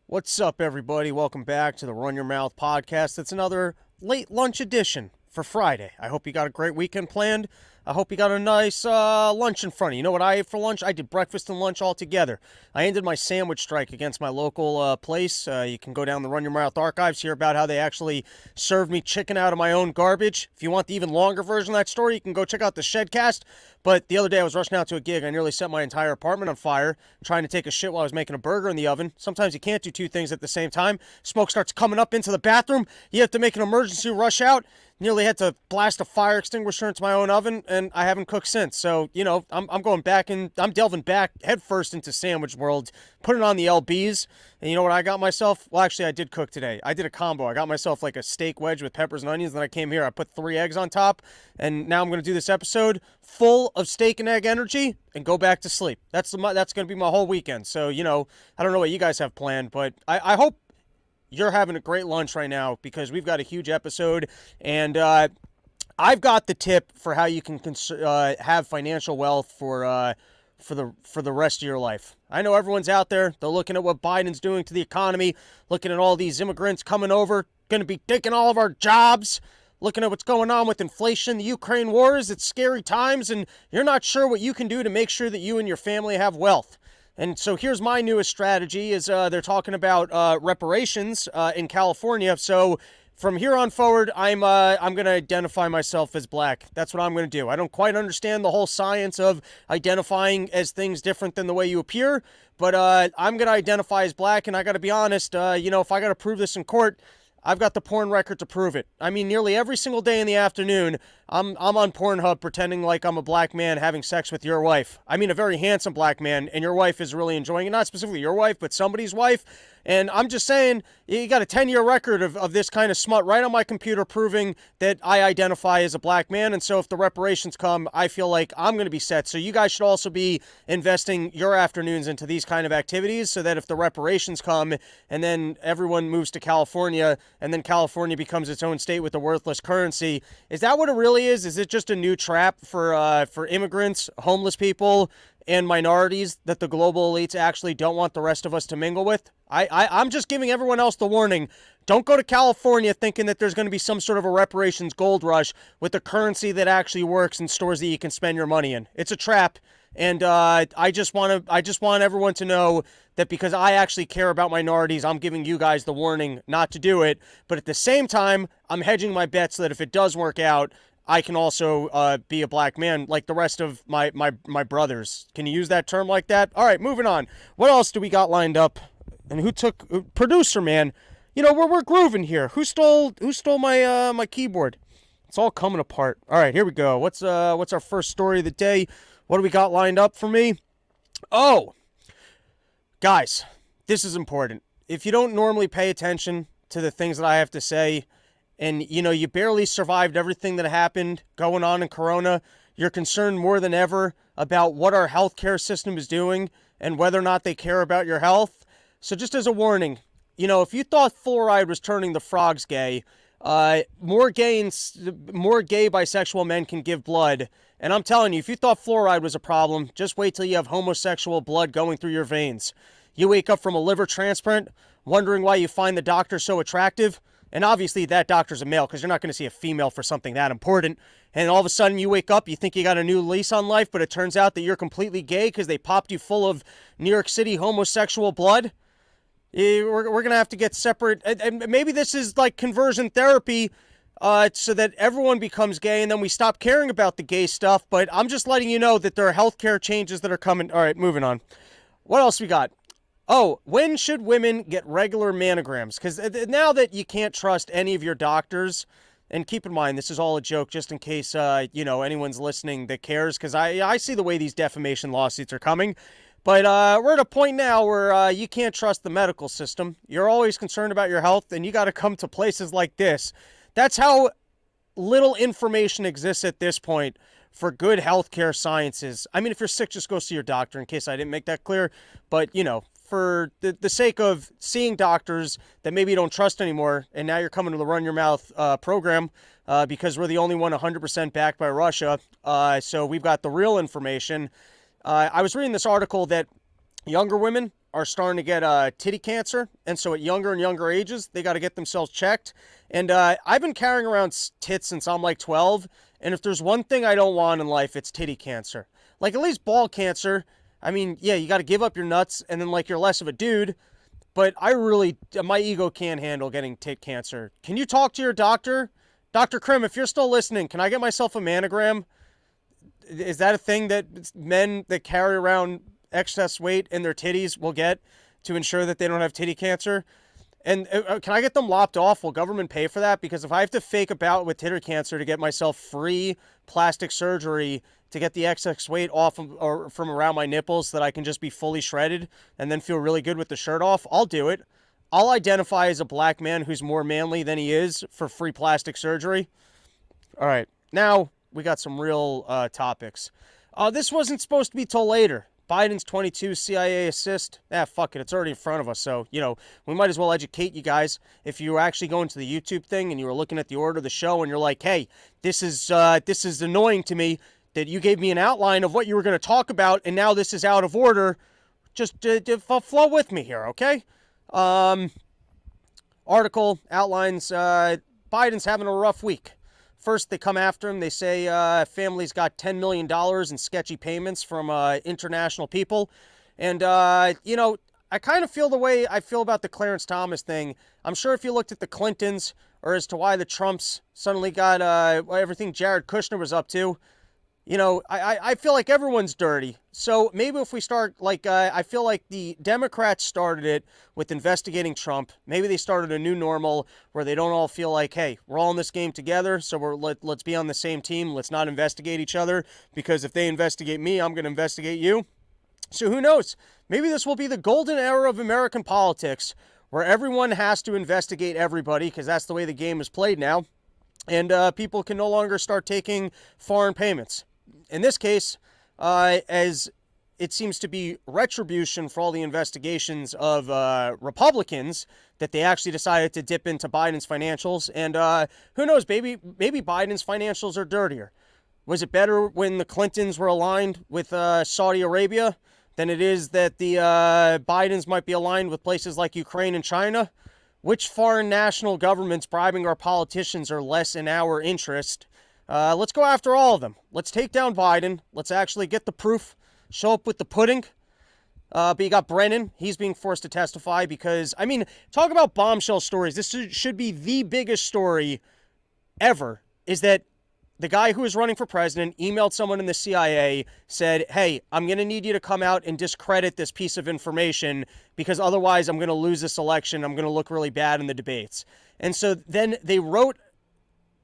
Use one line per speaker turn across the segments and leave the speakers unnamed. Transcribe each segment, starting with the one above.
What's up, everybody? Welcome back to the Run Your Mouth podcast. It's another late lunch edition for Friday. I hope you got a great weekend planned. I hope you got a nice lunch in front of you. You know what I ate for lunch? I did breakfast and lunch all together. I ended my sandwich strike against my local place. You can go down the Run Your Mouth archives, hear about how they actually served me chicken out of my own garbage. If you want the even longer version of that story, you can go check out the Shedcast. But the other day I was rushing out to a gig. I nearly set my entire apartment on fire trying to take a shit while I was making a burger in the oven. Sometimes you can't do two things at the same time. Smoke starts coming up into the bathroom. You have to make an emergency rush out. Nearly had to blast a fire extinguisher into my own oven, and I haven't cooked since. So, you know, I'm going back and I'm delving back headfirst into sandwich world, putting on the LBs. And you know what I got myself? Well, actually, I did cook today. I did a combo. I got myself like a steak wedge with peppers and onions. Then I came here, I put 3 eggs on top, and now I'm going to do this episode full of steak and egg energy and go back to sleep. That's going to be my whole weekend. So, you know, I don't know what you guys have planned, but I hope you're having a great lunch right now because we've got a huge episode, and I've got the tip for how you can have financial wealth for the rest of your life. I know everyone's out there. They're looking at what Biden's doing to the economy, looking at all these immigrants coming over, going to be taking all of our jobs, looking at what's going on with inflation, the Ukraine wars. It's scary times, and you're not sure what you can do to make sure that you and your family have wealth. And so here's my newest strategy is they're talking about reparations in California. So from here on forward, I'm going to identify myself as black. That's what I'm going to do. I don't quite understand the whole science of identifying as things different than the way you appear, but I'm going to identify as black, and I got to be honest, you know, if I got to prove this in court, I've got the porn record to prove it. I mean, nearly every single day in the afternoon, I'm on Pornhub pretending like I'm a black man having sex with your wife. I mean, a very handsome black man, and your wife is really enjoying it. Not specifically your wife, but somebody's wife. And I'm just saying, you got a 10-year record of this kind of smut right on my computer proving that I identify as a black man. And so if the reparations come, I feel like I'm going to be set. So you guys should also be investing your afternoons into these kind of activities so that if the reparations come and then everyone moves to California and then California becomes its own state with a worthless currency, is that what it really is? Is it just a new trap for immigrants, homeless people, and minorities that the global elites actually don't want the rest of us to mingle with? I'm just giving everyone else the warning. Don't go to California thinking that there's going to be some sort of a reparations gold rush with a currency that actually works in stores that you can spend your money in. It's a trap. And I just want everyone to know that because I actually care about minorities, I'm giving you guys the warning not to do it. But at the same time, I'm hedging my bets so that if it does work out, I can also be a black man like the rest of my brothers. Can you use that term like that? All right, moving on. What else do we got lined up? And who took producer man? You know, we're grooving here. Who stole my my keyboard? It's all coming apart. All right, here we go. What's our first story of the day? What do we got lined up for me? Oh, guys, this is important. If you don't normally pay attention to the things that I have to say, and, you know, you barely survived everything that happened going on in Corona, you're concerned more than ever about what our healthcare system is doing and whether or not they care about your health. So just as a warning, you know, if you thought fluoride was turning the frogs gay, more gay bisexual men can give blood. And I'm telling you, if you thought fluoride was a problem, just wait till you have homosexual blood going through your veins. You wake up from a liver transplant, wondering why you find the doctor so attractive. And obviously that doctor's a male because you're not going to see a female for something that important. And all of a sudden you wake up, you think you got a new lease on life, but it turns out that you're completely gay because they popped you full of New York City homosexual blood. We're going to have to get separate. And maybe this is like conversion therapy so that everyone becomes gay and then we stop caring about the gay stuff. But I'm just letting you know that there are healthcare changes that are coming. All right, moving on. What else we got? Oh, when should women get regular mammograms? Because now that you can't trust any of your doctors, and keep in mind, this is all a joke just in case, you know, anyone's listening that cares, because I see the way these defamation lawsuits are coming. But we're at a point now where you can't trust the medical system. You're always concerned about your health, and you got to come to places like this. That's how little information exists at this point for good healthcare sciences. I mean, if you're sick, just go see your doctor, in case I didn't make that clear. But, you know, for the sake of seeing doctors that maybe you don't trust anymore, and now you're coming to the Run Your Mouth program because we're the only one 100% backed by Russia. So we've got the real information. I was reading this article that younger women are starting to get titty cancer, and so at younger and younger ages, they got to get themselves checked. And I've been carrying around tits since I'm like 12, and if there's one thing I don't want in life, it's titty cancer. Like, at least ball cancer, I mean, yeah, you got to give up your nuts, and then, like, you're less of a dude, but my ego can't handle getting tit cancer. Can you talk to your doctor? Dr. Krim, if you're still listening, can I get myself a mammogram? Is that a thing that men that carry around excess weight in their titties will get to ensure that they don't have titty cancer? And can I get them lopped off? Will government pay for that? Because if I have to fake a bout with titty cancer to get myself free plastic surgery to get the excess weight off of, or from around my nipples so that I can just be fully shredded and then feel really good with the shirt off, I'll do it. I'll identify as a black man who's more manly than he is for free plastic surgery. All right, now we got some real topics. This wasn't supposed to be till later. Biden's 22 CIA assist. Fuck it. It's already in front of us. So, we might as well educate you guys. If you were actually going to the YouTube thing and you were looking at the order of the show and you're like, hey, this is annoying to me that you gave me an outline of what you were going to talk about and now this is out of order. Just flow with me here, okay? Article outlines Biden's having a rough week. First, they come after him. They say family's got $10 million in sketchy payments from international people. And, I kind of feel the way I feel about the Clarence Thomas thing. I'm sure if you looked at the Clintons or as to why the Trumps suddenly got everything Jared Kushner was up to, I feel like everyone's dirty. So maybe if we start, I feel like the Democrats started it with investigating Trump. Maybe they started a new normal where they don't all feel like, hey, we're all in this game together, so let's be on the same team. Let's not investigate each other, because if they investigate me, I'm going to investigate you. So who knows? Maybe this will be the golden era of American politics, where everyone has to investigate everybody, because that's the way the game is played now. And people can no longer start taking foreign payments. In this case, as it seems to be retribution for all the investigations of Republicans that they actually decided to dip into Biden's financials. And who knows, maybe Biden's financials are dirtier. Was it better when the Clintons were aligned with Saudi Arabia than it is that the Bidens might be aligned with places like Ukraine and China? Which foreign national governments bribing our politicians are less in our interest? Let's go after all of them. Let's take down Biden. Let's actually get the proof. Show up with the pudding. But you got Brennan. He's being forced to testify because, talk about bombshell stories. This should be the biggest story ever, is that the guy who was running for president emailed someone in the CIA, said, hey, I'm going to need you to come out and discredit this piece of information because otherwise I'm going to lose this election. I'm going to look really bad in the debates. And so then they wrote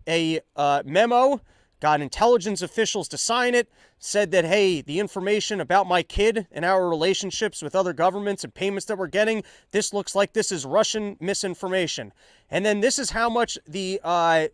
a memo, got intelligence officials to sign it, said that, hey, the information about my kid and our relationships with other governments and payments that we're getting, this looks like this is Russian misinformation. And then this is how much the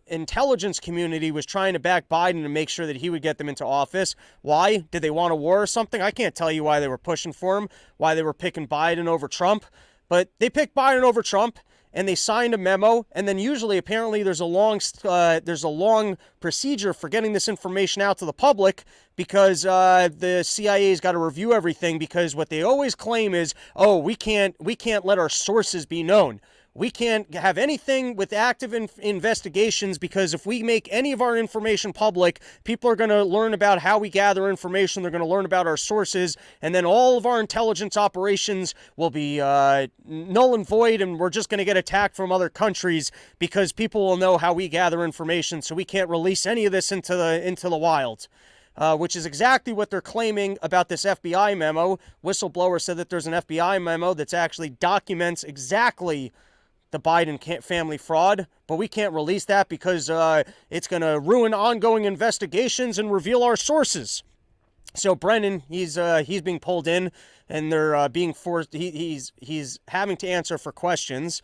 intelligence community was trying to back Biden to make sure that he would get them into office. Why? Did they want a war or something? I can't tell you why they were pushing for him, why they were picking Biden over Trump, but they picked Biden over Trump. And they signed a memo, and then usually, apparently, there's a long procedure for getting this information out to the public because the CIA's got to review everything. Because what they always claim is, oh, we can't let our sources be known. We can't have anything with active investigations because if we make any of our information public, people are going to learn about how we gather information. They're going to learn about our sources, and then all of our intelligence operations will be null and void, and we're just going to get attacked from other countries because people will know how we gather information, so we can't release any of this into the wild. Which is exactly what they're claiming about this FBI memo. Whistleblower said that there's an FBI memo that actually documents exactly the Biden family fraud, but we can't release that because it's going to ruin ongoing investigations and reveal our sources. So Brennan, he's being pulled in, and they're being forced. He's having to answer for questions,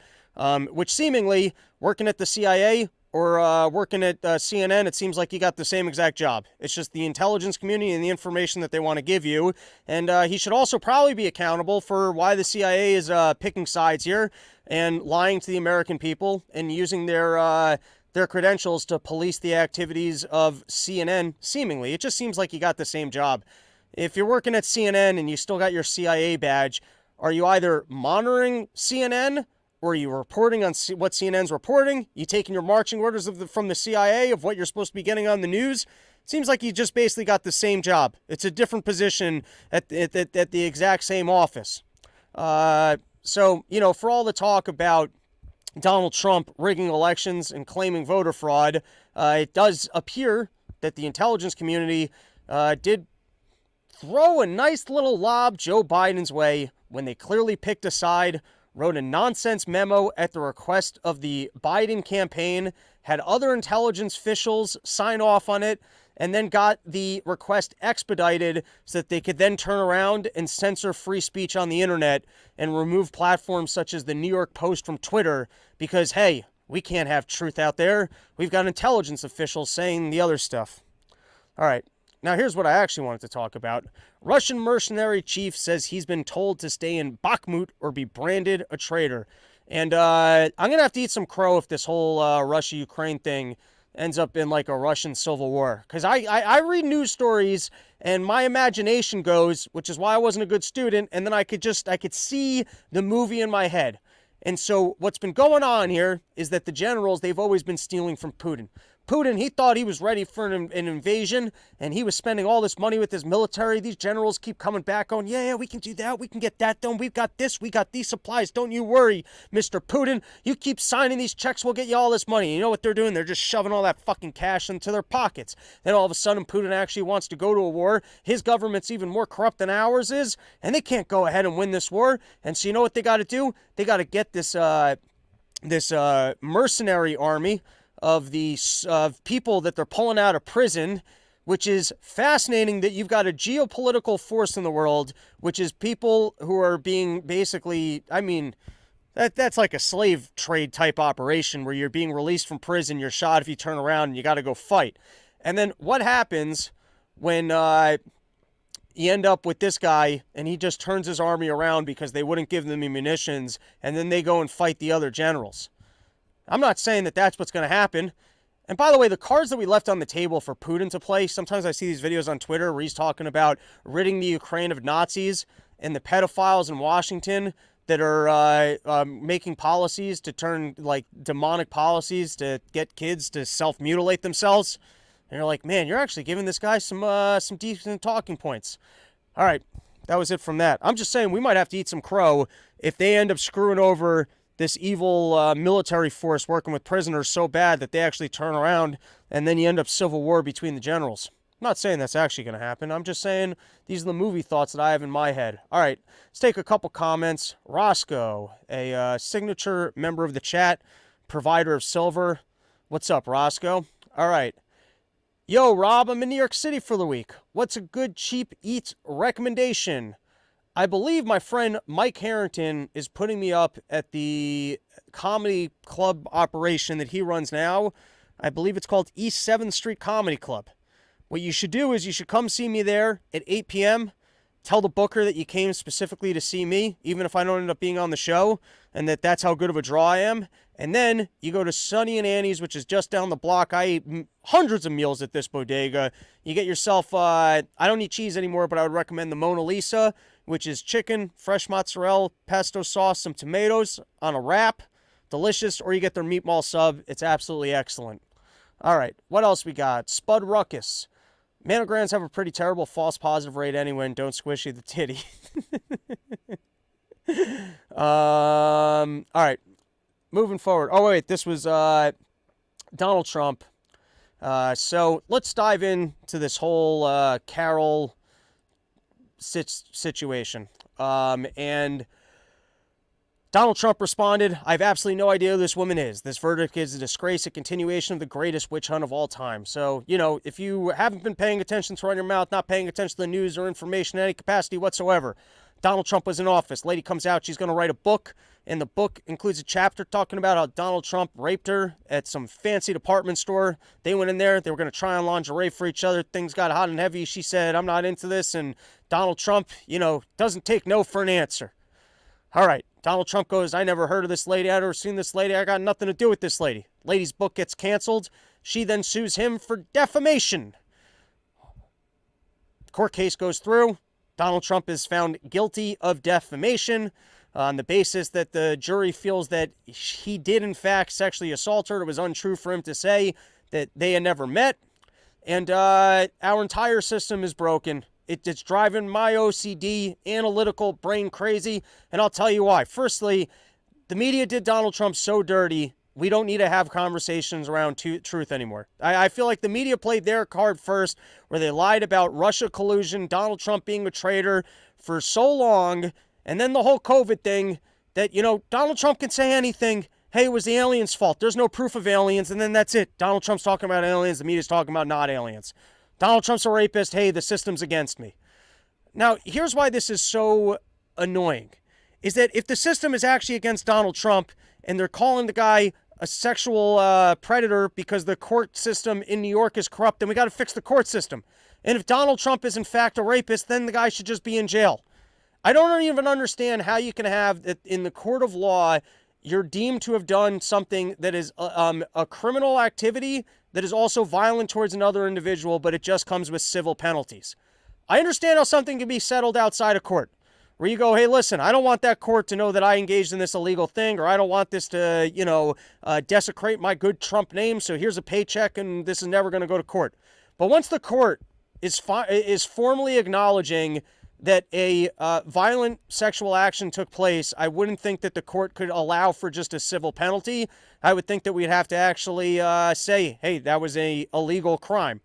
which seemingly working at the CIA or working at CNN, it seems like you got the same exact job. It's just the intelligence community and the information that they want to give you. And he should also probably be accountable for why the CIA is picking sides here and lying to the American people and using their credentials to police the activities of CNN, seemingly. It just seems like you got the same job. If you're working at CNN and you still got your CIA badge, Are you either monitoring CNN, or are you reporting on what CNN's reporting? You taking your marching orders from the CIA of what you're supposed to be getting on the news? Seems like you just basically got the same job. It's a different position at the exact same office. So, for all the talk about Donald Trump rigging elections and claiming voter fraud, it does appear that the intelligence community did throw a nice little lob Joe Biden's way when they clearly picked a side, wrote a nonsense memo at the request of the Biden campaign, had other intelligence officials sign off on it, and then got the request expedited so that they could then turn around and censor free speech on the internet and remove platforms such as the New York Post from Twitter because, hey, we can't have truth out there. We've got intelligence officials saying the other stuff. All right. Now, here's what I actually wanted to talk about. Russian mercenary chief says he's been told to stay in Bakhmut or be branded a traitor. And I'm going to have to eat some crow if this whole Russia-Ukraine thing ends up in like a Russian civil war. Because I read news stories and my imagination goes, which is why I wasn't a good student, and then I could see the movie in my head. And so what's been going on here is that the generals, they've always been stealing from Putin. Putin, he thought he was ready for an invasion, and he was spending all this money with his military. These generals keep coming back going, yeah, we can do that. We can get that done. We've got this. We got these supplies. Don't you worry, Mr. Putin. You keep signing these checks. We'll get you all this money. You know what they're doing? They're just shoving all that fucking cash into their pockets. Then all of a sudden, Putin actually wants to go to a war. His government's even more corrupt than ours is, and they can't go ahead and win this war. And so you know what they got to do? They got to get this mercenary army of the people that they're pulling out of prison, which is fascinating that you've got a geopolitical force in the world, which is people who are being basically, that's like a slave trade type operation where you're being released from prison, you're shot if you turn around, and you got to go fight. And then what happens when you end up with this guy and he just turns his army around because they wouldn't give them munitions, and then they go and fight the other generals? I'm not saying that that's what's going to happen. And by the way, the cards that we left on the table for Putin to play, sometimes I see these videos on Twitter where he's talking about ridding the Ukraine of Nazis and the pedophiles in Washington that are making policies to turn, like, demonic policies to get kids to self-mutilate themselves. And you're like, man, you're actually giving this guy some decent talking points. All right, that was it from that. I'm just saying we might have to eat some crow if they end up screwing over this evil military force working with prisoners so bad that they actually turn around and then you end up civil war between the generals. I'm not saying that's actually going to happen. I'm just saying these are the movie thoughts that I have in my head. All right, let's take a couple comments. Roscoe, a signature member of the chat, provider of silver. What's up, Roscoe? All right. Yo, Rob, I'm in New York City for the week. What's a good cheap eat recommendation? I believe my friend Mike Harrington is putting me up at the comedy club operation that he runs now. I believe it's called East 7th Street Comedy Club. What you should do is you should come see me there at 8 p.m. Tell the booker that you came specifically to see me, even if I don't end up being on the show, and that's how good of a draw I am. And then you go to Sonny and Annie's, which is just down the block. I ate hundreds of meals at this bodega. You get yourself, I don't eat cheese anymore, but I would recommend the Mona Lisa, which is chicken, fresh mozzarella, pesto sauce, some tomatoes on a wrap. Delicious. Or you get their meatball sub. It's absolutely excellent. All right, what else we got? Spud Ruckus. Mammograms have a pretty terrible false positive rate anyway, and don't squishy the titty. All right, moving forward. Oh, wait, this was Donald Trump. So let's dive into this whole Carroll situation. And Donald Trump responded, I have absolutely no idea who this woman is. This verdict is a disgrace, a continuation of the greatest witch hunt of all time. So, if you haven't been paying attention to Run Your Mouth, not paying attention to the news or information in any capacity whatsoever, Donald Trump was in office. Lady comes out, she's going to write a book, and the book includes a chapter talking about how Donald Trump raped her at some fancy department store. They went in there, they were going to try on lingerie for each other. Things got hot and heavy. She said, I'm not into this, and Donald Trump, doesn't take no for an answer. All right, Donald Trump goes, I never heard of this lady. I never seen this lady. I got nothing to do with this lady. Lady's book gets canceled. She then sues him for defamation. Court case goes through. Donald Trump is found guilty of defamation on the basis that the jury feels that he did, in fact, sexually assault her. It was untrue for him to say that they had never met. And our entire system is broken. It's driving my OCD, analytical brain crazy. And I'll tell you why. Firstly, the media did Donald Trump so dirty, we don't need to have conversations around truth anymore. I feel like the media played their card first, where they lied about Russia collusion, Donald Trump being a traitor for so long, and then the whole COVID thing that, Donald Trump can say anything. Hey, it was the aliens' fault. There's no proof of aliens, and then that's it. Donald Trump's talking about aliens, the media's talking about not aliens. Donald Trump's a rapist. Hey, the system's against me. Now, here's why this is so annoying, is that if the system is actually against Donald Trump and they're calling the guy a sexual predator because the court system in New York is corrupt, then we got to fix the court system. And if Donald Trump is in fact a rapist, then the guy should just be in jail. I don't even understand how you can have that in the court of law, you're deemed to have done something that is a criminal activity that is also violent towards another individual, but it just comes with civil penalties. I understand how something can be settled outside of court, where you go, hey, listen, I don't want that court to know that I engaged in this illegal thing, or I don't want this to, desecrate my good Trump name, so here's a paycheck and this is never going to go to court. But once the court is formally acknowledging that a violent sexual action took place, I wouldn't think that the court could allow for just a civil penalty. I would think that we'd have to actually say, hey, that was a illegal crime.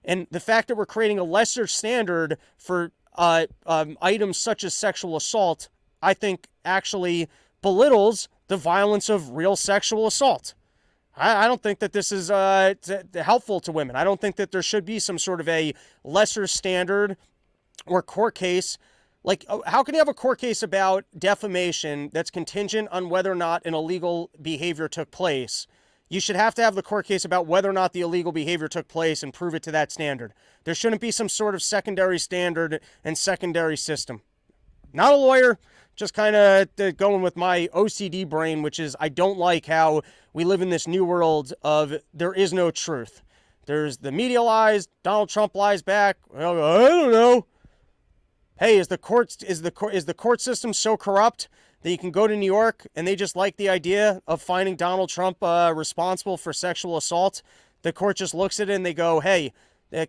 And the fact that we're creating a lesser standard for items such as sexual assault, I think actually belittles the violence of real sexual assault. I don't think that this is helpful to women. I don't think that there should be some sort of a lesser standard or court case. Like, how can you have a court case about defamation that's contingent on whether or not an illegal behavior took place? You should have to have the court case about whether or not the illegal behavior took place and prove it to that standard. There shouldn't be some sort of secondary standard and secondary system. Not a lawyer, just kind of going with my OCD brain, which is I don't like how we live in this new world of there is no truth. There's the media lies, Donald Trump lies back. Well, I don't know. Hey, is the court system so corrupt that you can go to New York and they just like the idea of finding Donald Trump responsible for sexual assault? The court just looks at it and they go, hey,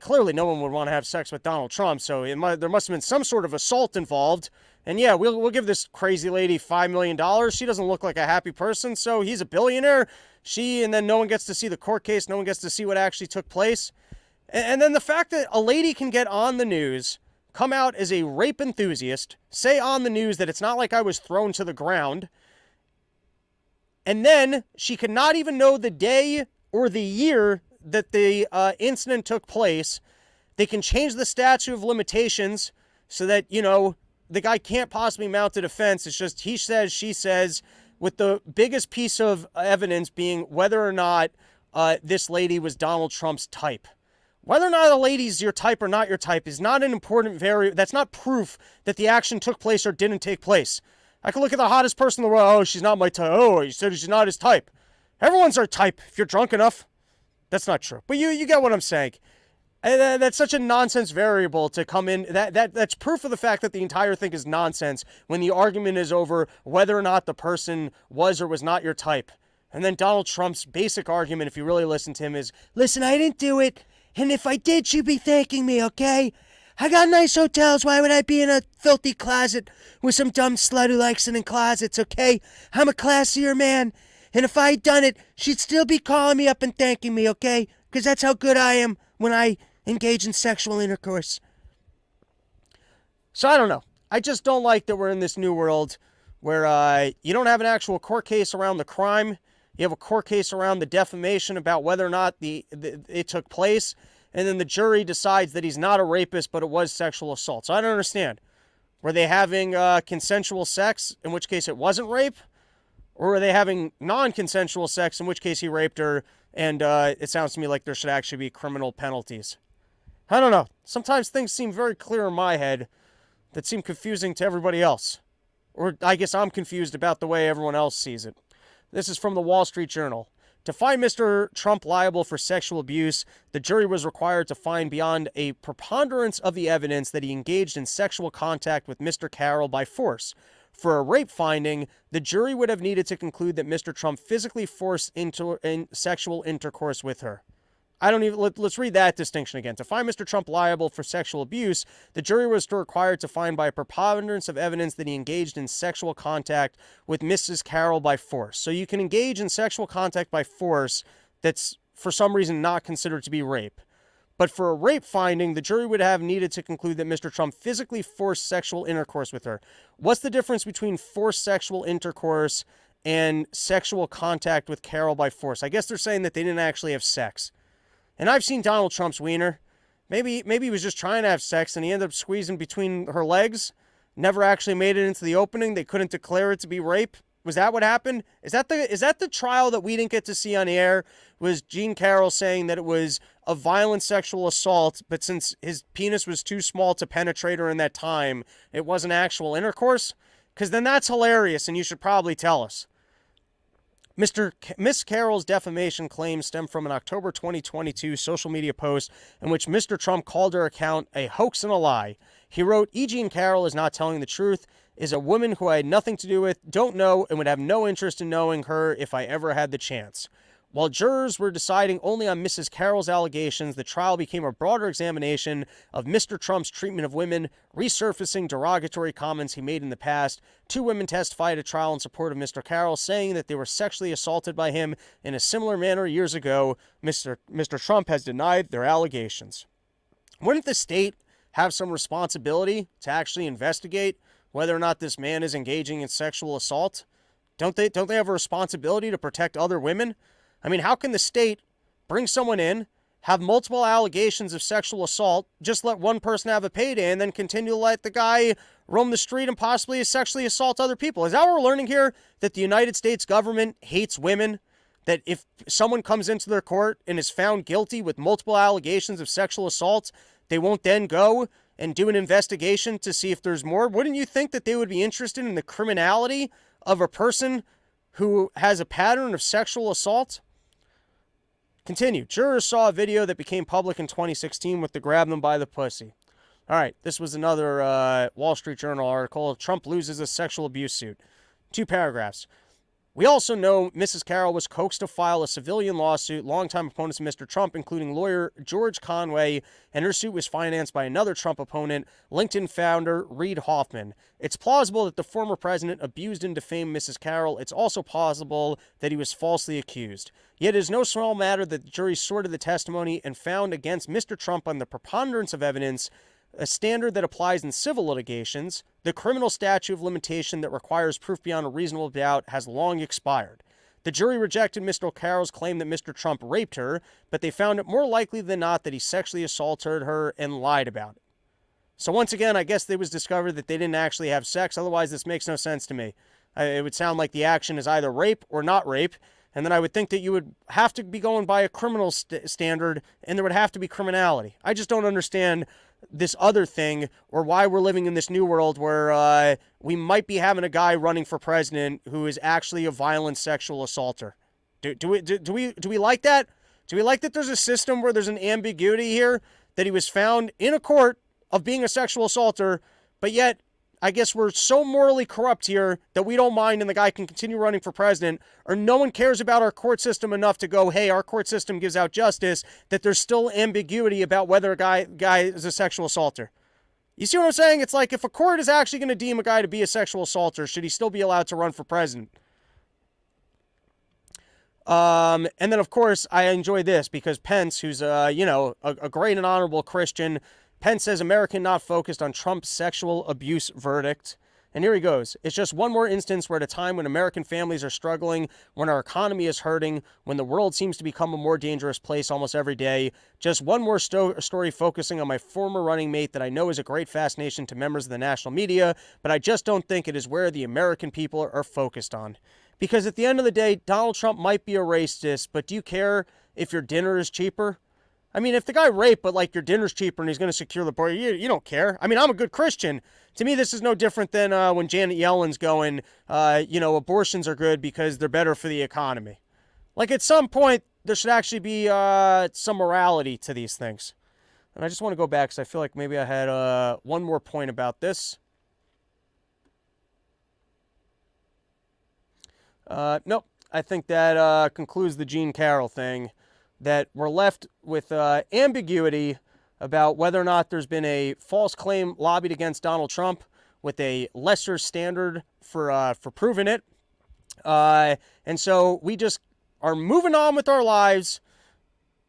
clearly no one would want to have sex with Donald Trump, so there must have been some sort of assault involved. And yeah, we'll give this crazy lady $5 million. She doesn't look like a happy person, so he's a billionaire. And then no one gets to see the court case. No one gets to see what actually took place. And then the fact that a lady can get on the news, come out as a rape enthusiast, say on the news that it's not like I was thrown to the ground, and then she could not even know the day or the year that the incident took place. They can change the statute of limitations so that, the guy can't possibly mount a defense. It's just he says, she says, with the biggest piece of evidence being whether or not this lady was Donald Trump's type. Whether or not a lady's your type or not your type is not an important that's not proof that the action took place or didn't take place. I could look at the hottest person in the world. Oh, she's not my type. Oh, you said she's not his type. Everyone's our type if you're drunk enough. That's not true. But you get what I'm saying. And that's such a nonsense variable to come in. That's proof of the fact that the entire thing is nonsense when the argument is over whether or not the person was or was not your type. And then Donald Trump's basic argument, if you really listen to him, is, listen, I didn't do it. And if I did, she'd be thanking me, okay? I got nice hotels. Why would I be in a filthy closet with some dumb slut who likes sitting in closets, okay? I'm a classier man. And if I had done it, she'd still be calling me up and thanking me, okay? Because that's how good I am when I engage in sexual intercourse. So I don't know. I just don't like that we're in this new world where you don't have an actual court case around the crime. You have a court case around the defamation about whether or not it took place. And then the jury decides that he's not a rapist, but it was sexual assault. So I don't understand. Were they having consensual sex, in which case it wasn't rape? Or were they having non-consensual sex, in which case he raped her, and it sounds to me like there should actually be criminal penalties. I don't know. Sometimes things seem very clear in my head that seem confusing to everybody else. Or I guess I'm confused about the way everyone else sees it. This is from the Wall Street Journal. To find Mr. Trump liable for sexual abuse, the jury was required to find beyond a preponderance of the evidence that he engaged in sexual contact with Mr. Carroll by force. For a rape finding, the jury would have needed to conclude that Mr. Trump physically forced sexual intercourse with her. Let's read that distinction again. To find Mr. Trump liable for sexual abuse, the jury was required to find by a preponderance of evidence that he engaged in sexual contact with Mrs. Carroll by force. So you can engage in sexual contact by force that's for some reason not considered to be rape. But for a rape finding, the jury would have needed to conclude that Mr. Trump physically forced sexual intercourse with her. What's the difference between forced sexual intercourse and sexual contact with Carroll by force? I guess they're saying that they didn't actually have sex. And I've seen Donald Trump's wiener. Maybe he was just trying to have sex and he ended up squeezing between her legs. Never actually made it into the opening. They couldn't declare it to be rape. Was that what happened? Is that the trial that we didn't get to see on the air? Was Eugene Carol saying that it was a violent sexual assault, but since his penis was too small to penetrate her in that time, it wasn't actual intercourse? Because then that's hilarious and you should probably tell us. Miss Carroll's defamation claims stem from an October 2022 social media post in which Mr. Trump called her account a hoax and a lie. He wrote, "Eugene Carol is not telling the truth, is a woman who I had nothing to do with, don't know, and would have no interest in knowing her if I ever had the chance." While jurors were deciding only on Mrs. Carroll's allegations, the trial became a broader examination of Mr. Trump's treatment of women, resurfacing derogatory comments he made in the past. 2 women testified at trial in support of Mr. Carroll, saying that they were sexually assaulted by him in a similar manner years ago. Mr. Trump has denied their allegations. Wouldn't the state have some responsibility to actually investigate whether or not this man is engaging in sexual assault? Don't they have a responsibility to protect other women? I mean, how can the state bring someone in, have multiple allegations of sexual assault, just let one person have a payday, and then continue to let the guy roam the street and possibly sexually assault other people? Is that what we're learning here? That the United States government hates women? That if someone comes into their court and is found guilty with multiple allegations of sexual assault, they won't then go and do an investigation to see if there's more? Wouldn't you think that they would be interested in the criminality of a person who has a pattern of sexual assault? Continue. Jurors saw a video that became public in 2016 with the grab them by the pussy. All right, this was another Wall Street Journal article. Trump loses a sexual abuse suit. 2 paragraphs. We also know Mrs. Carroll was coaxed to file a civilian lawsuit. Longtime opponents of Mr. Trump, including lawyer George Conway, and her suit was financed by another Trump opponent, LinkedIn founder Reid Hoffman. It's plausible that the former president abused and defamed Mrs. Carroll. It's also plausible that he was falsely accused. Yet it is no small matter that the jury sorted the testimony and found against Mr. Trump on the preponderance of evidence, a standard that applies in civil litigations. The criminal statute of limitation that requires proof beyond a reasonable doubt has long expired. The jury rejected Mr. Carroll's claim that Mr. Trump raped her, but they found it more likely than not that he sexually assaulted her and lied about it. So once again, I guess it was discovered that they didn't actually have sex. Otherwise, this makes no sense to me. It would sound like the action is either rape or not rape. And then I would think that you would have to be going by a criminal standard, and there would have to be criminality. I just don't understand this other thing, or why we're living in this new world where we might be having a guy running for president who is actually a violent sexual assaulter. Do we like that? Do we like that there's a system where there's an ambiguity here, that he was found in a court of being a sexual assaulter, but yet I guess we're so morally corrupt here that we don't mind and the guy can continue running for president, or no one cares about our court system enough to go, hey, our court system gives out justice, that there's still ambiguity about whether a guy is a sexual assaulter. You see what I'm saying? It's like, if a court is actually going to deem a guy to be a sexual assaulter, should he still be allowed to run for president? And then, of course, I enjoy this because Pence, who's, a great and honorable Christian, Pence says America not focused on Trump's sexual abuse verdict. And here he goes. It's just one more instance where at a time when American families are struggling, when our economy is hurting, when the world seems to become a more dangerous place almost every day, just one more story focusing on my former running mate that I know is a great fascination to members of the national media, but I just don't think it is where the American people are focused on. Because at the end of the day, Donald Trump might be a racist, but do you care if your dinner is cheaper? I mean, if the guy raped, but like your dinner's cheaper and he's going to secure the border, you don't care. I mean, I'm a good Christian. To me, this is no different than when Janet Yellen's going, abortions are good because they're better for the economy. Like, at some point, there should actually be some morality to these things. And I just want to go back because I feel like maybe I had one more point about this. Nope. I think that concludes the Eugene Carol thing. That we're left with ambiguity about whether or not there's been a false claim lobbied against Donald Trump with a lesser standard for proving it. And so we just are moving on with our lives,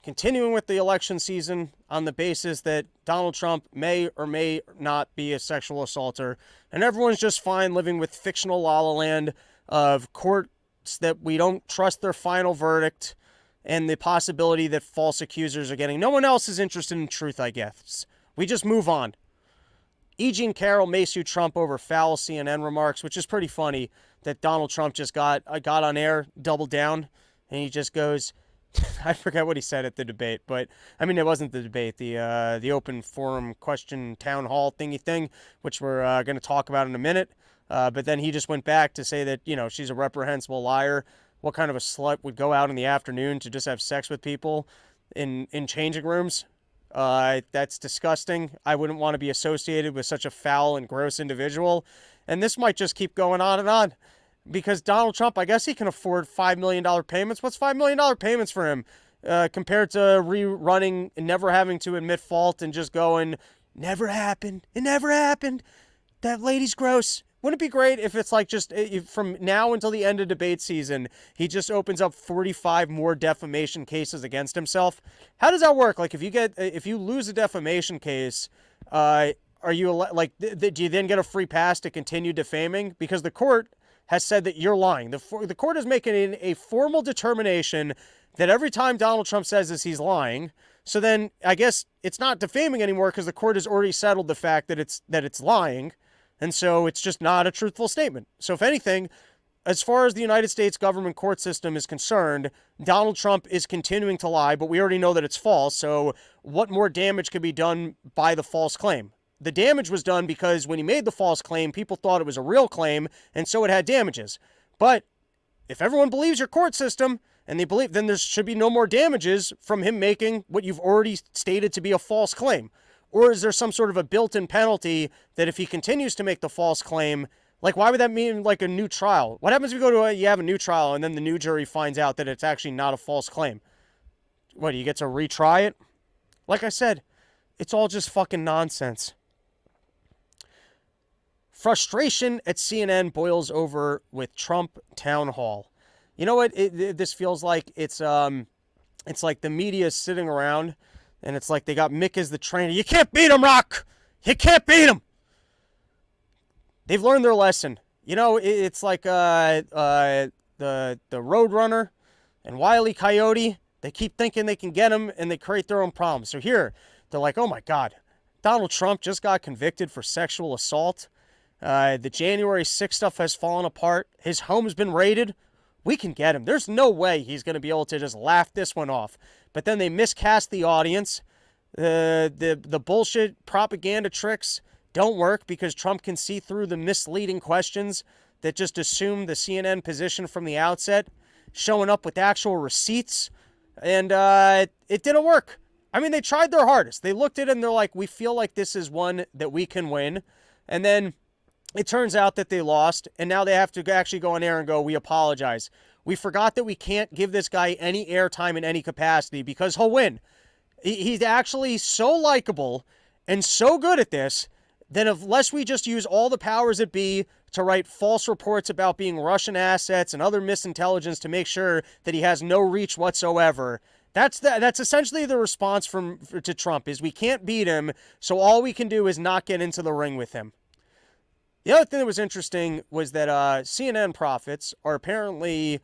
continuing with the election season on the basis that Donald Trump may or may not be a sexual assaulter. And everyone's just fine living with fictional la la land of courts that we don't trust their final verdict and the possibility that false accusers are getting. No one else is interested in truth, I guess. We just move on. Eugene Carol May sue Trump over foul CNN remarks, which is pretty funny that Donald Trump just got on air, doubled down, and he just goes, I forget what he said at the debate, but I mean, it wasn't the debate, the open forum question town hall thingy thing, which we're going to talk about in a minute. But then he just went back to say that, she's a reprehensible liar. What kind of a slut would go out in the afternoon to just have sex with people in changing rooms? That's disgusting. I wouldn't want to be associated with such a foul and gross individual. And this might just keep going on and on. Because Donald Trump, I guess he can afford $5 million payments. What's $5 million payments for him compared to rerunning and never having to admit fault and just going, never happened. It never happened. That lady's gross. Wouldn't it be great if it's like just from now until the end of debate season, he just opens up 45 more defamation cases against himself? How does that work? Like if you lose a defamation case, are you like, do you then get a free pass to continue defaming? Because the court has said that you're lying. The court is making a formal determination that every time Donald Trump says this, he's lying. So then I guess it's not defaming anymore because the court has already settled the fact that it's lying. And so it's just not a truthful statement. So if anything, as far as the United States government court system is concerned, Donald Trump is continuing to lie, but we already know that it's false. So what more damage could be done by the false claim? The damage was done because when he made the false claim, people thought it was a real claim, and so it had damages. But if everyone believes your court system, and they believe, then there should be no more damages from him making what you've already stated to be a false claim. Or is there some sort of a built-in penalty that if he continues to make the false claim, like why would that mean like a new trial? What happens if you have a new trial and then the new jury finds out that it's actually not a false claim? What, do you get to retry it? Like I said, it's all just fucking nonsense. Frustration at CNN boils over with Trump town hall. You know what this feels like? It's like the media is sitting around, and it's like they got Mick as the trainer. You can't beat him, Rock! You can't beat him! They've learned their lesson. You know, it's like the Roadrunner and Wile E. Coyote. They keep thinking they can get him, and they create their own problems. So here, they're like, oh my God, Donald Trump just got convicted for sexual assault. The January 6th stuff has fallen apart. His home's been raided. We can get him. There's no way he's going to be able to just laugh this one off. But then they miscast the audience. The bullshit propaganda tricks don't work because Trump can see through the misleading questions that just assume the CNN position from the outset, showing up with actual receipts. And it didn't work. I mean, they tried their hardest. They looked at it and they're like, we feel like this is one that we can win. And then it turns out that they lost, and now they have to actually go on air and go, we apologize. We forgot that we can't give this guy any airtime in any capacity because he'll win. He's actually so likable and so good at this that unless we just use all the powers that be to write false reports about being Russian assets and other misintelligence to make sure that he has no reach whatsoever, that's essentially the response to Trump is we can't beat him, so all we can do is not get into the ring with him. The other thing that was interesting was that CNN profits are apparently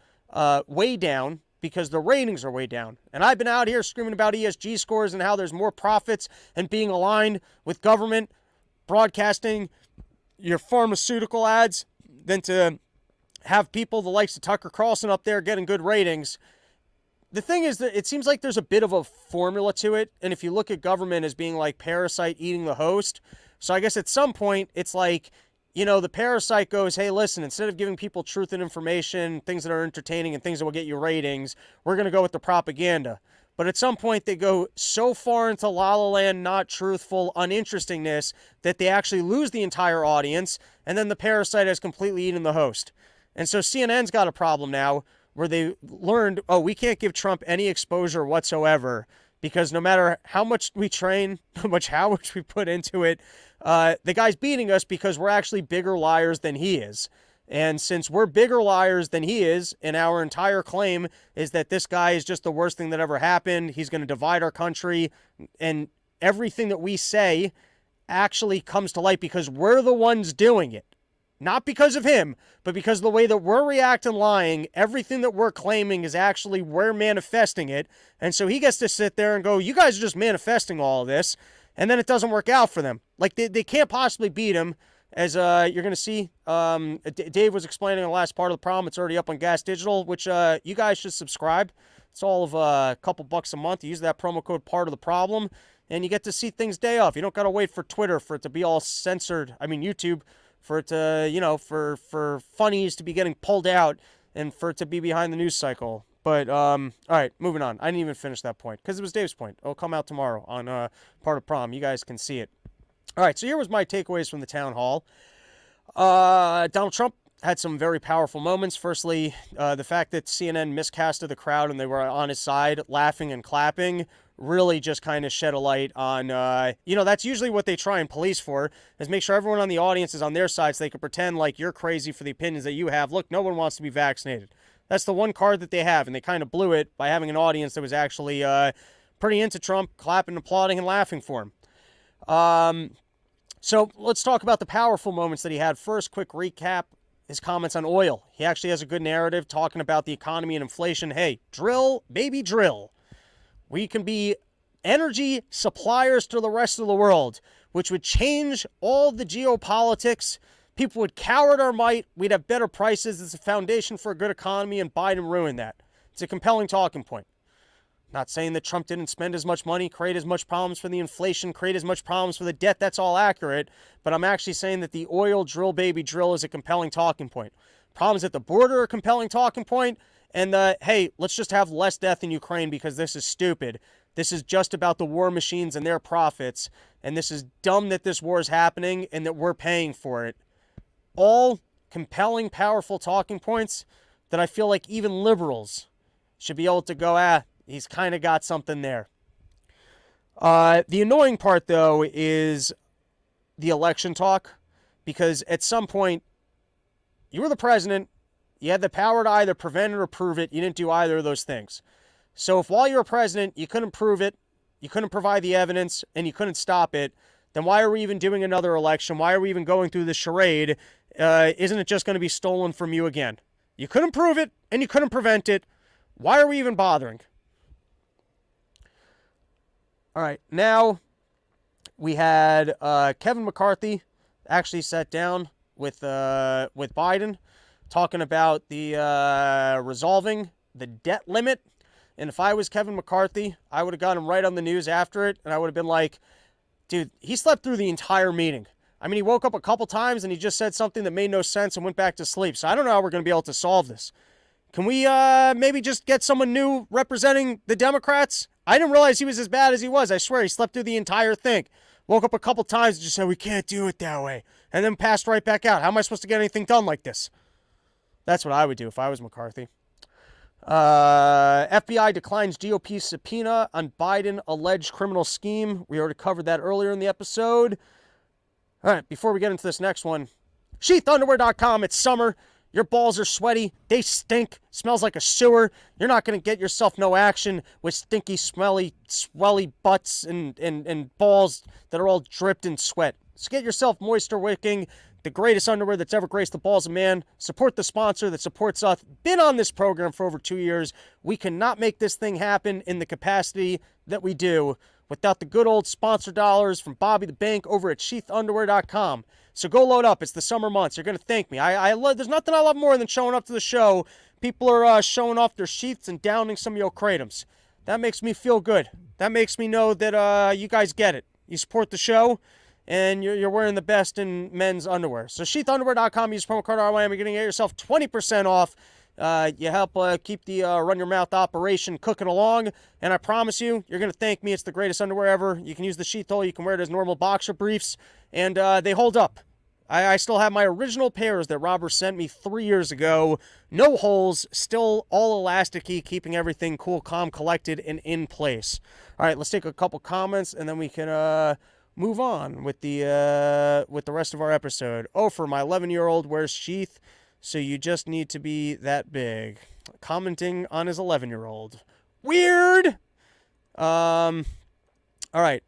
way down because the ratings are way down. And I've been out here screaming about ESG scores and how there's more profits and being aligned with government broadcasting your pharmaceutical ads than to have people the likes of Tucker Carlson up there getting good ratings. The thing is that it seems like there's a bit of a formula to it. And if you look at government as being like Parasite eating the host, so I guess at some point it's like, the parasite goes, hey, listen, instead of giving people truth and information, things that are entertaining and things that will get you ratings, we're going to go with the propaganda. But at some point, they go so far into La La Land, not truthful, uninterestingness, that they actually lose the entire audience, and then the parasite has completely eaten the host. And so CNN's got a problem now where they learned, we can't give Trump any exposure whatsoever because no matter how much we train, how much we put into it, the guy's beating us because we're actually bigger liars than he is. And since we're bigger liars than he is, and our entire claim is that this guy is just the worst thing that ever happened, he's going to divide our country, and everything that we say actually comes to light because we're the ones doing it. Not because of him, but because of the way that we're reacting, lying, everything that we're claiming is actually we're manifesting it. And so he gets to sit there and go, you guys are just manifesting all of this. And then it doesn't work out for them. Like, they can't possibly beat him. As you're going to see, Dave was explaining the last part of the problem. It's already up on Gas Digital, which you guys should subscribe. It's all of a couple bucks a month. You use that promo code part of the problem, and you get to see things day off. You don't got to wait for Twitter for it to be all censored. I mean, YouTube, for it to, for funnies to be getting pulled out and for it to be behind the news cycle. But, all right, moving on. I didn't even finish that point because it was Dave's point. It'll come out tomorrow on part of the problem. You guys can see it. All right, so here was my takeaways from the town hall. Donald Trump had some very powerful moments. Firstly, the fact that CNN miscasted the crowd and they were on his side, laughing and clapping, really just kind of shed a light on, that's usually what they try and police for, is make sure everyone on the audience is on their side so they can pretend like you're crazy for the opinions that you have. Look, no one wants to be vaccinated. That's the one card that they have, and they kind of blew it by having an audience that was actually pretty into Trump, clapping, applauding, and laughing for him. So let's talk about the powerful moments that he had. First, quick recap, his comments on oil. He actually has a good narrative talking about the economy and inflation. Hey, drill, baby, drill. We can be energy suppliers to the rest of the world, which would change all the geopolitics. People would cower at our might. We'd have better prices. It's a foundation for a good economy, and Biden ruined that. It's a compelling talking point. Not saying that Trump didn't spend as much money, create as much problems for the inflation, create as much problems for the debt. That's all accurate. But I'm actually saying that the oil drill, baby, drill is a compelling talking point. Problems at the border are a compelling talking point. And hey, let's just have less death in Ukraine because this is stupid. This is just about the war machines and their profits. And this is dumb that this war is happening and that we're paying for it. All compelling, powerful talking points that I feel like even liberals should be able to go, he's kind of got something there. The annoying part, though, is the election talk, because at some point, you were the president, you had the power to either prevent it or prove it. You didn't do either of those things. So if while you were president, you couldn't prove it, you couldn't provide the evidence, and you couldn't stop it, then why are we even doing another election? Why are we even going through this charade? Isn't it just going to be stolen from you again? You couldn't prove it, and you couldn't prevent it. Why are we even bothering? All right, now we had Kevin McCarthy actually sat down with Biden, talking about the resolving the debt limit. And if I was Kevin McCarthy, I would have got him right on the news after it, and I would have been like, dude, he slept through the entire meeting. I mean, he woke up a couple times and he just said something that made no sense and went back to sleep. So I don't know how we're going to be able to solve this. Can we maybe just get someone new representing the Democrats? I didn't realize he was as bad as he was. I swear, he slept through the entire thing. Woke up a couple times and just said, we can't do it that way. And then passed right back out. How am I supposed to get anything done like this? That's what I would do if I was McCarthy. FBI declines GOP subpoena on Biden alleged criminal scheme. We already covered that earlier in the episode. All right, before we get into this next one, sheathunderwear.com. It's summer. Your balls are sweaty. They stink. Smells like a sewer. You're not going to get yourself no action with stinky, smelly, swelly butts and balls that are all dripped in sweat. So get yourself Moisture Wicking, the greatest underwear that's ever graced the balls of man. Support the sponsor that supports us. Been on this program for over 2 years. We cannot make this thing happen in the capacity that we do without the good old sponsor dollars from Bobby the Bank over at sheathunderwear.com. So go load up. It's the summer months. You're going to thank me. I love. There's nothing I love more than showing up to the show. People are showing off their sheaths and downing some of your kratom. That makes me feel good. That makes me know that you guys get it. You support the show, and you're wearing the best in men's underwear. So sheathunderwear.com, use promo code RYM. You're going to get yourself 20% off. You help keep the Run Your Mouth operation cooking along, and I promise you, you're going to thank me. It's the greatest underwear ever. You can use the sheath hole. You can wear it as normal boxer briefs, and they hold up. I still have my original pairs that Robert sent me 3 years ago. No holes, still all elasticy, keeping everything cool, calm, collected, and in place. All right, let's take a couple comments, and then we can move on with the rest of our episode. Oh, for my 11-year-old wears sheath, so you just need to be that big. Commenting on his 11-year-old. Weird! All right.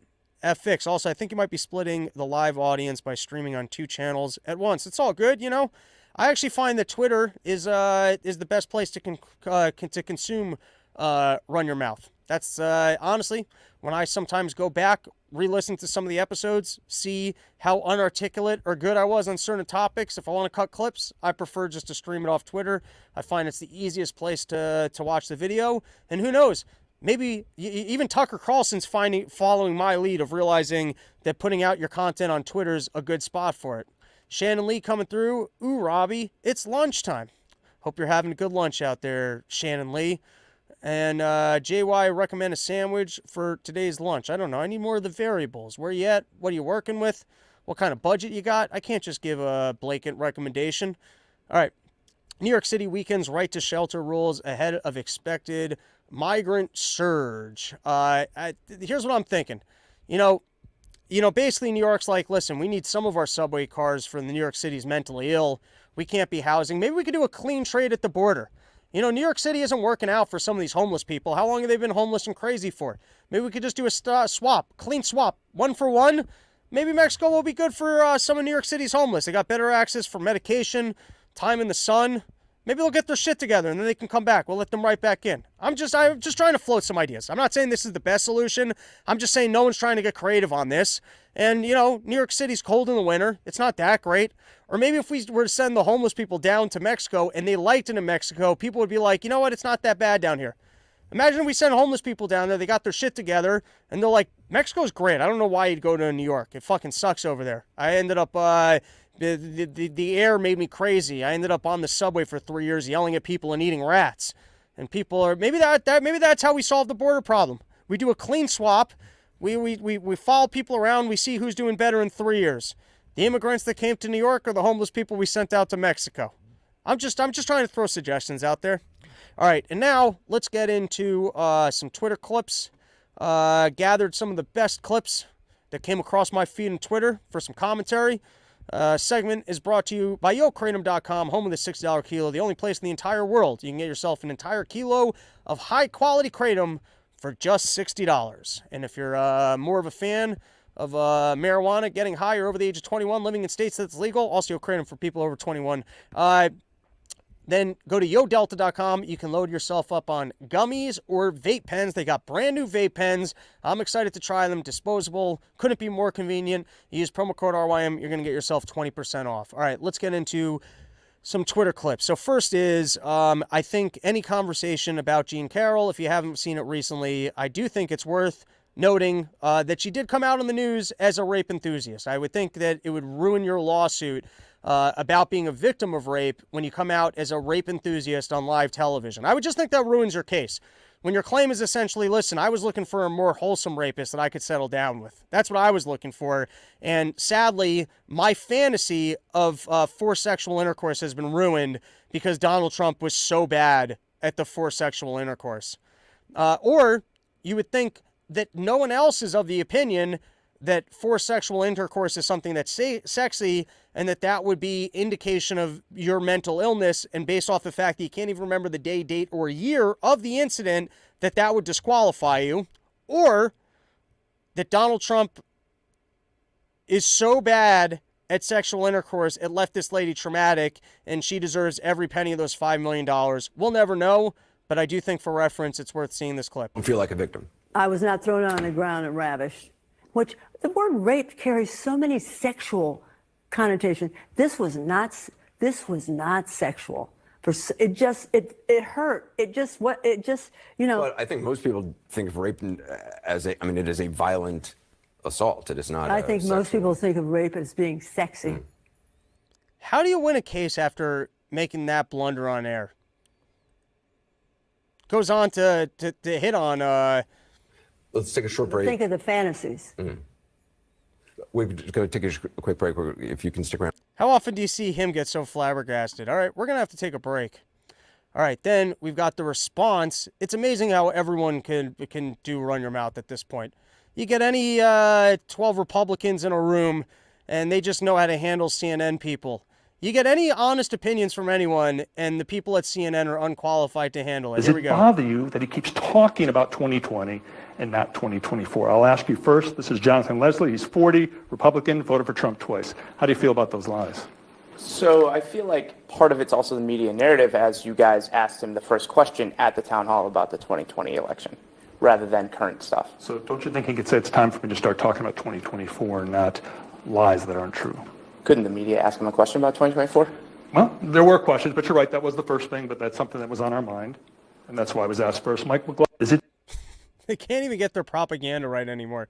FX. Also, I think you might be splitting the live audience by streaming on 2 channels at once. It's all good, you know. I actually find that Twitter is the best place to consume Run Your Mouth. That's honestly, when I sometimes go back, re-listen to some of the episodes, see how unarticulate or good I was on certain topics. If I want to cut clips, I prefer just to stream it off Twitter. I find it's the easiest place to watch the video. And who knows? Maybe even Tucker Carlson's following my lead of realizing that putting out your content on Twitter's a good spot for it. Shannon Lee coming through. Ooh, Robbie, it's lunchtime. Hope you're having a good lunch out there, Shannon Lee. And JY recommend a sandwich for today's lunch. I don't know. I need more of the variables. Where you at? What are you working with? What kind of budget you got? I can't just give a blanket recommendation. All right. New York City weekends right to shelter rules ahead of expected migrant surge. Here's what I'm thinking. You know, basically New York's like, listen, we need some of our subway cars for the New York City's mentally ill. We can't be housing. Maybe we could do a clean trade at the border. You know, New York City isn't working out for some of these homeless people. How long have they been homeless and crazy for? Maybe we could just do a swap, clean swap, 1 for 1. Maybe Mexico will be good for some of New York City's homeless. They got better access for medication, time in the sun. Maybe they'll get their shit together and then they can come back. We'll let them right back in. I'm just trying to float some ideas. I'm not saying this is the best solution. I'm just saying no one's trying to get creative on this. And, you know, New York City's cold in the winter. It's not that great. Or maybe if we were to send the homeless people down to Mexico and they liked it in Mexico, people would be like, you know what? It's not that bad down here. Imagine we send homeless people down there. They got their shit together and they're like, Mexico's great. I don't know why you'd go to New York. It fucking sucks over there. I ended up, the air made me crazy. I ended up on the subway for 3 years yelling at people and eating rats. And people are, maybe that's how we solve the border problem. We do a clean swap. We follow people around. We see who's doing better in 3 years. The immigrants that came to New York or the homeless people we sent out to Mexico. I'm just trying to throw suggestions out there. All right, and now let's get into some Twitter clips. Gathered some of the best clips that came across my feed on Twitter for some commentary. Segment is brought to you by YoKratom.com, home of the $6 kilo, the only place in the entire world you can get yourself an entire kilo of high-quality kratom for just $60. And if you're more of a fan of marijuana, getting high or over the age of 21, living in states that's legal, also YoKratom for people over 21, then go to YoDelta.com. You can load yourself up on gummies or vape pens. They got brand new vape pens. I'm excited to try them. Disposable. Couldn't be more convenient. You use promo code RYM. You're going to get yourself 20% off. All right, let's get into some Twitter clips. So first is, I think any conversation about Eugene Carol, if you haven't seen it recently, I do think it's worth noting that she did come out in the news as a rape enthusiast. I would think that it would ruin your lawsuit about being a victim of rape when you come out as a rape enthusiast on live television. I would just think that ruins your case. When your claim is essentially, listen, I was looking for a more wholesome rapist that I could settle down with. That's what I was looking for. And sadly, my fantasy of forced sexual intercourse has been ruined because Donald Trump was so bad at the forced sexual intercourse. Or you would think that no one else is of the opinion that forced sexual intercourse is something that's sexy and that would be indication of your mental illness, and based off the fact that you can't even remember the day, date, or year of the incident, that would disqualify you. Or that Donald Trump is so bad at sexual intercourse, it left this lady traumatic and she deserves every penny of those $5 million. We'll never know, but I do think for reference, it's worth seeing this clip.
I feel like a victim.
I was not thrown on the ground and ravished, which the word rape carries so many sexual connotations. This was not sexual. It hurt. It just, you know.
But I think most people think of rape as it is a violent assault. It is not.
I think most people think of rape as being sexy.
How do you win a case after making that blunder on air? Goes on to hit on.
Let's take a short break.
Think of the fantasies.
We're going to take a quick break. If you can stick around.
How often do you see him get so flabbergasted? All right, we're going to have to take a break. All right, then we've got the response. It's amazing how everyone can do run your mouth at this point. You get any 12 Republicans in a room, and they just know how to handle CNN people. You get any honest opinions from anyone, and the people at CNN are unqualified to handle it.
Does
Here we
it
go.
bother you that he keeps talking about 2020 and not 2024? I'll ask you first. This is Jonathan Leslie. He's 40, Republican, voted for Trump twice. How do you feel about those lies?
So I feel like part of it's also the media narrative, as you guys asked him the first question at the town hall about the 2020 election, rather than current stuff.
So don't you think he could say it's time for me to start talking about 2024 and not lies that aren't true?
Couldn't the media ask him a question about 2024?
Well, there were questions, but you're right. That was the first thing, but that's something that was on our mind. And that's why I was asked first. Mike McCarthy, is it?
They can't even get their propaganda right anymore.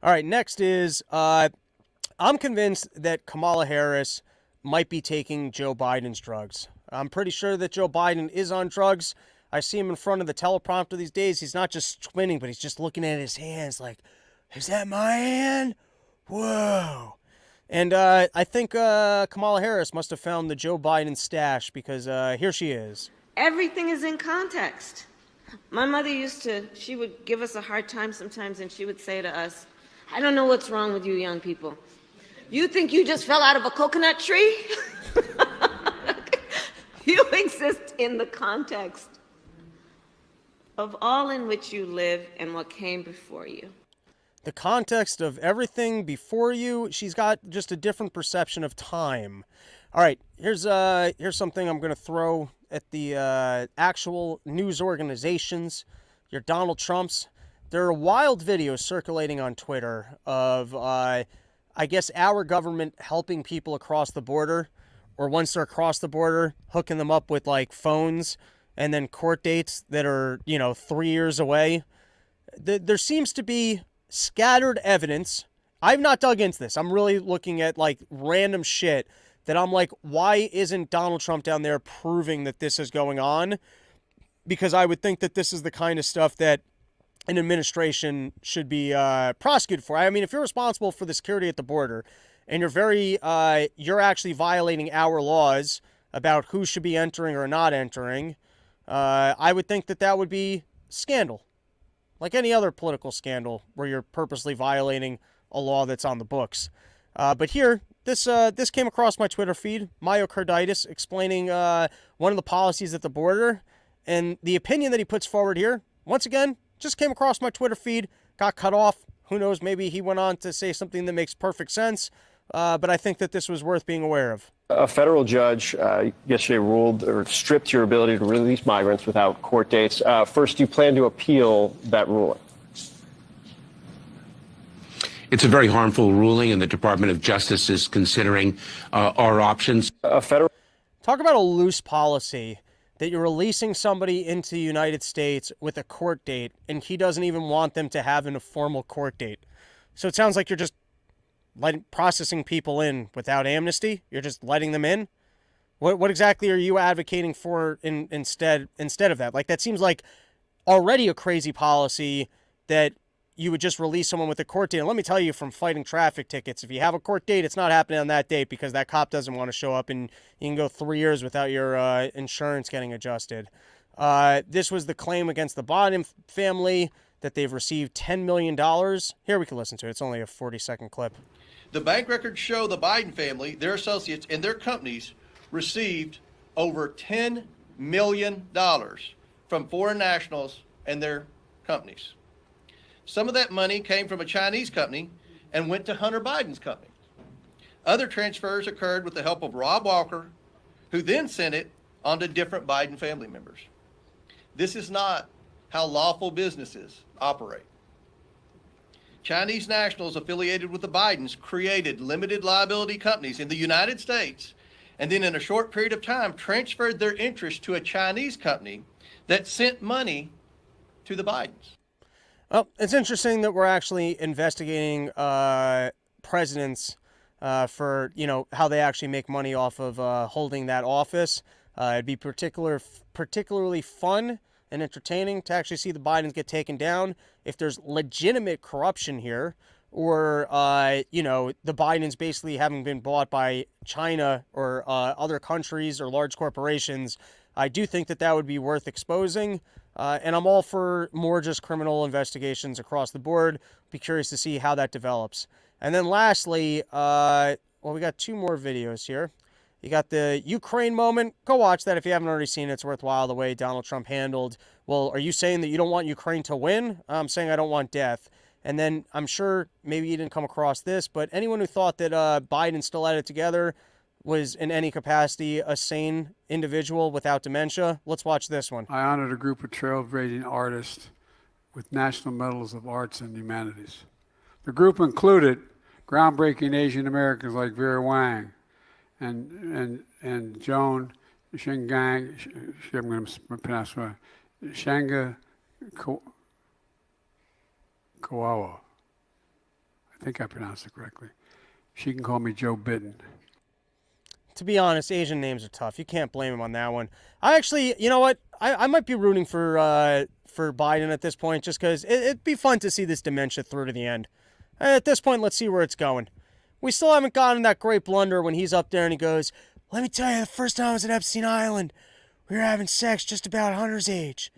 All right, next is I'm convinced that Kamala Harris might be taking Joe Biden's drugs. I'm pretty sure that Joe Biden is on drugs. I see him in front of the teleprompter these days. He's not just squinting, but he's just looking at his hands like, is that my hand? Whoa. And I think Kamala Harris must have found the Joe Biden stash, because here she is.
Everything is in context. My mother she would give us a hard time sometimes, and she would say to us, I don't know what's wrong with you young people. You think you just fell out of a coconut tree? You exist in the context of all in which you live and what came before you.
The context of everything before you, she's got just a different perception of time. All right, here's something I'm going to throw at the actual news organizations, your Donald Trumps. There are wild videos circulating on Twitter of, I guess, our government helping people across the border, or once they're across the border, hooking them up with, like, phones and then court dates that are, 3 years away. There seems to be scattered evidence. I've not dug into this. I'm really looking at, like, random shit that I'm like, why isn't Donald Trump down there proving that this is going on? Because I would think that this is the kind of stuff that an administration should be prosecuted for. I mean, if you're responsible for the security at the border and you're actually violating our laws about who should be entering or not entering, I would think that would be scandal. Like any other political scandal where you're purposely violating a law that's on the books. But here, this came across my Twitter feed, myocarditis, explaining one of the policies at the border. And the opinion that he puts forward here, once again, just came across my Twitter feed, got cut off. Who knows, maybe he went on to say something that makes perfect sense. But I think that this was worth being aware of.
A federal judge yesterday ruled or stripped your ability to release migrants without court dates. First, do you plan to appeal that ruling?
It's a very harmful ruling, and the Department of Justice is considering our options.
Talk about a loose policy that you're releasing somebody into the United States with a court date, and he doesn't even want them to have a formal court date. So it sounds like you're just processing people in without amnesty. You're just letting them in. What exactly are you advocating for instead of that? Like, that seems like already a crazy policy that you would just release someone with a court date. And let me tell you, from fighting traffic tickets, if you have a court date, it's not happening on that date because that cop doesn't want to show up, and you can go 3 years without your insurance getting adjusted. This was the claim against the Biden family that they've received $10 million. Here, we can listen to it. It's only a 40-second clip.
The bank records show the Biden family, their associates, and their companies received over $10 million from foreign nationals and their companies. Some of that money came from a Chinese company and went to Hunter Biden's company. Other transfers occurred with the help of Rob Walker, who then sent it on to different Biden family members. This is not how lawful businesses operate. Chinese nationals affiliated with the Bidens created limited liability companies in the United States, and then in a short period of time transferred their interest to a Chinese company that sent money to the Bidens.
Well, it's interesting that we're actually investigating presidents for, how they actually make money off of holding that office. It'd be particularly fun and entertaining to actually see the Bidens get taken down if there's legitimate corruption here, or, the Bidens basically having been bought by China or other countries or large corporations. I do think that would be worth exposing. And I'm all for more just criminal investigations across the board. Be curious to see how that develops. And then lastly, we got 2 more videos here. You got the Ukraine moment. Go watch that if you haven't already seen it. It's worthwhile the way Donald Trump handled. Well, are you saying that you don't want Ukraine to win? I'm saying I don't want death. And then I'm sure maybe you didn't come across this, but anyone who thought that Biden still had it together was in any capacity a sane individual without dementia. Let's watch this one.
I honored a group of trailblazing artists with National Medals of Arts and Humanities. The group included groundbreaking Asian Americans like Vera Wang and Joan Shingang, I'm going to pronounce right, Shanga Kawawa. I think I pronounced it correctly. She can call me Joe Biden.
To be honest, Asian names are tough. You can't blame him on that one. I actually, you know what? I might be rooting for Biden at this point, just because it'd be fun to see this dementia through to the end. At this point, let's see where it's going. We still haven't gotten that great blunder when he's up there and he goes, "Let me tell you, the first time I was at Epstein Island, we were having sex just about Hunter's age.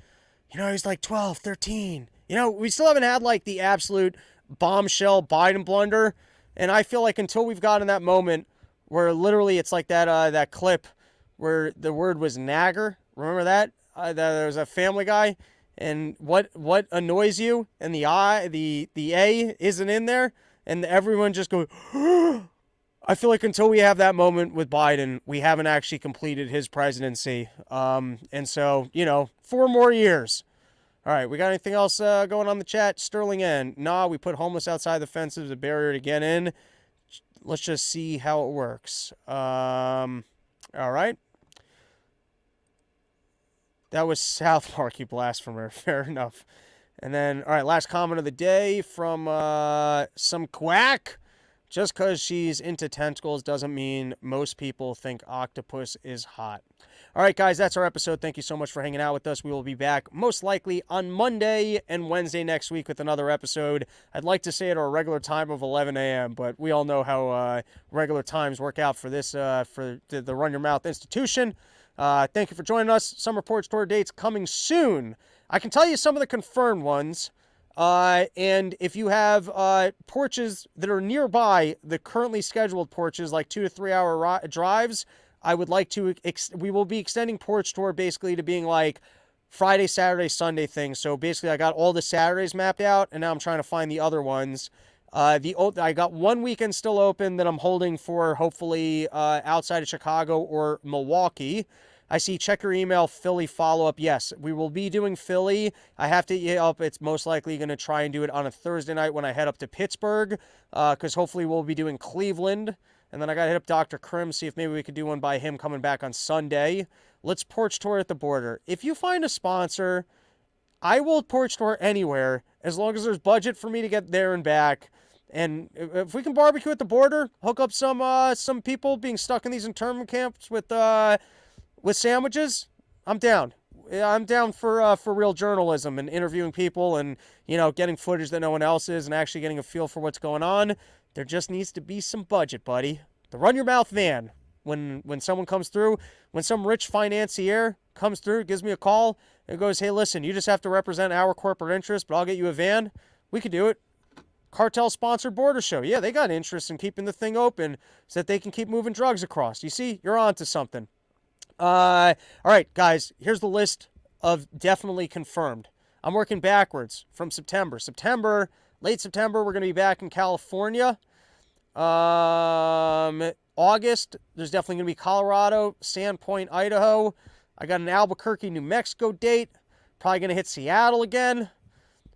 He was like 12, 13. We still haven't had like the absolute bombshell Biden blunder. And I feel like until we've gotten that moment where literally it's like that clip where the word was nagger. Remember that? There was a Family Guy, and what annoys you, and the A isn't in there, and everyone just goes. I feel like until we have that moment with Biden, we haven't actually completed his presidency. And so 4 more years. All right, we got anything else going on the chat? Sterling N. Nah, we put homeless outside the fence as a barrier to get in. Let's just see how it works. All right. That was South Park, you blasphemer. Fair enough. And then, all right, last comment of the day from some quack. Just because she's into tentacles doesn't mean most people think octopus is hot. All right, guys, that's our episode. Thank you so much for hanging out with us. We will be back most likely on Monday and Wednesday next week with another episode. I'd like to say at our regular time of 11 a.m., but we all know how regular times work out for this, for the Run Your Mouth institution. Thank you for joining us. Summer Porch Tour dates coming soon. I can tell you some of the confirmed ones. And if you have porches that are nearby the currently scheduled porches, like 2 to 3 hour drives, I would like to, we will be extending Porch Tour basically to being like Friday, Saturday, Sunday thing. So basically I got all the Saturdays mapped out, and now I'm trying to find the other ones. I got one weekend still open that I'm holding for hopefully outside of Chicago or Milwaukee. I see check your email, Philly follow-up. Yes, we will be doing Philly. I have to get up. It's most likely going to try and do it on a Thursday night when I head up to Pittsburgh, because hopefully we'll be doing Cleveland. And then I got to hit up Dr. Krim, see if maybe we could do one by him coming back on Sunday. Let's porch tour at the border. If you find a sponsor, I will porch tour anywhere as long as there's budget for me to get there and back. And if we can barbecue at the border, hook up some people being stuck in these internment camps with sandwiches, I'm down. I'm down for real journalism and interviewing people and, getting footage that no one else is and actually getting a feel for what's going on. There just needs to be some budget, buddy. The Run Your Mouth van. When someone comes through, when some rich financier comes through, gives me a call and goes, "Hey, listen, you just have to represent our corporate interests, but I'll get you a van." We could do it. Cartel-sponsored border show. Yeah, they got interest in keeping the thing open so that they can keep moving drugs across. You see, you're on to something. All right, guys, here's the list of definitely confirmed. I'm working backwards from September. Late September, we're going to be back in California. August, there's definitely going to be Colorado, Sandpoint, Idaho. I got an Albuquerque, New Mexico date. Probably going to hit Seattle again.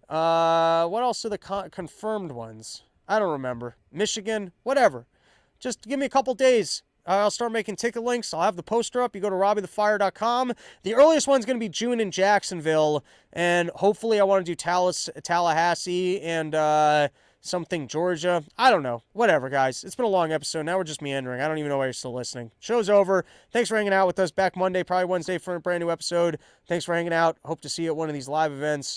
What else are the confirmed ones? I don't remember. Michigan, whatever. Just give me a couple days. I'll start making ticket links. I'll have the poster up. You go to RobbieTheFire.com. The earliest one's going to be June in Jacksonville, and hopefully I want to do Tallahassee and something Georgia. I don't know. Whatever, guys. It's been a long episode. Now we're just meandering. I don't even know why you're still listening. Show's over. Thanks for hanging out with us. Back Monday, probably Wednesday for a brand new episode. Thanks for hanging out. Hope to see you at one of these live events.